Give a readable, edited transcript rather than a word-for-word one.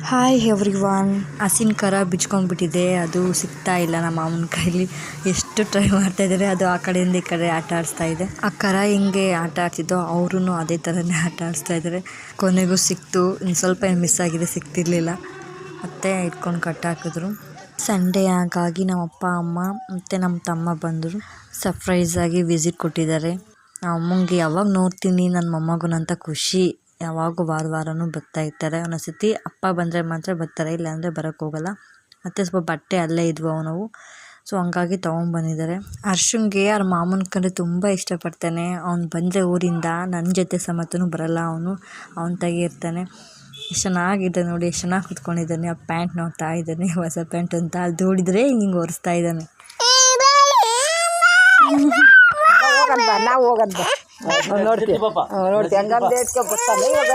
Hi everyone. ಹಸಿನ ಕರ ಬಿಚ್ಕೊಂಡ್ಬಿಟ್ಟಿದೆ, ಅದು ಸಿಗ್ತಾ ಇಲ್ಲ ನಮ್ಮ ಮಾವನ ಕೈಲಿ. ಎಷ್ಟು ಟ್ರೈ ಮಾಡ್ತಾ ಇದ್ದಾರೆ, ಅದು ಆ ಕಡೆಯಿಂದ ಈ ಕಡೆ ಆಟ ಆಡಿಸ್ತಾ ಇದೆ. ಆ ಕರ ಹಿಂಗೆ ಆಟ ಆಡ್ತಿದ್ದೋ ಅವರು ಅದೇ ಥರನೇ ಆಟ ಆಡಿಸ್ತಾ ಇದ್ದಾರೆ. ಕೊನೆಗೂ ಸಿಕ್ತು. ಇನ್ನು ಸ್ವಲ್ಪ ಮಿಸ್ ಆಗಿದೆ, ಸಿಗ್ತಿರ್ಲಿಲ್ಲ. ಮತ್ತೆ ಇಟ್ಕೊಂಡು ಕಟ್ಟಾಕಿದ್ರು. ಸಂಡೇ ಹಾಗಾಗಿ ನಮ್ಮ ಅಪ್ಪ ಅಮ್ಮ ಮತ್ತು ನಮ್ಮ ತಮ್ಮ ಬಂದರು. ಸರ್ಪ್ರೈಸಾಗಿ ವಿಸಿಟ್ ಕೊಟ್ಟಿದ್ದಾರೆ. ಅಮ್ಮಂಗೆ ಯಾವಾಗ ನೋಡ್ತೀನಿ ನನ್ನ ಮೊಮ್ಮಗನಂತ ಖುಷಿ. ಯಾವಾಗೂ ವಾರನೂ ಬರ್ತಾ ಇರ್ತಾರೆ. ಒಂದೊಂದ್ಸತಿ ಅಪ್ಪ ಬಂದರೆ ಮಾತ್ರ ಬರ್ತಾರೆ, ಇಲ್ಲಾಂದರೆ ಬರೋಕ್ಕೋಗಲ್ಲ. ಮತ್ತು ಸ್ವಲ್ಪ ಬಟ್ಟೆ ಅಲ್ಲೇ ಇದ್ವು ಅವನವು, ಸೊ ಹಂಗಾಗಿ ತೊಗೊಂಬಂದಿದ್ದಾರೆ. ಹರ್ಷಂಗೆ ಅವ್ರ ಮಾಮನ ಕಂಡ್ರೆ ತುಂಬ ಇಷ್ಟಪಡ್ತಾನೆ. ಅವ್ನು ಬಂದರೆ ಊರಿಂದ ನನ್ನ ಜೊತೆ ಸಮೇತನೂ ಬರಲ್ಲ, ಅವನ ತಾಗಿ ಇರ್ತಾನೆ. ಎಷ್ಟು ಚೆನ್ನಾಗಿದೆ ನೋಡಿ, ಎಷ್ಟು ಚೆನ್ನಾಗಿ ಕುತ್ಕೊಂಡಿದ್ದಾನೆ. ಆ ಪ್ಯಾಂಟ್ ನೋಡ್ತಾ ಇದ್ದಾನೆ, ಹೊಸ ಪ್ಯಾಂಟ್ ಅಂತ. ಅಲ್ಲಿ ದೂಡಿದ್ರೆ ಹಿಂಗೆ ಒರೆಸ್ತಾ ಇದ್ದಾನೆ. ನಾವು ಹೋಗಂತ ನೋಡ್ತೀವಿ ಹಂಗಂತ ಬರ್ತಾನೆ ಇವಾಗ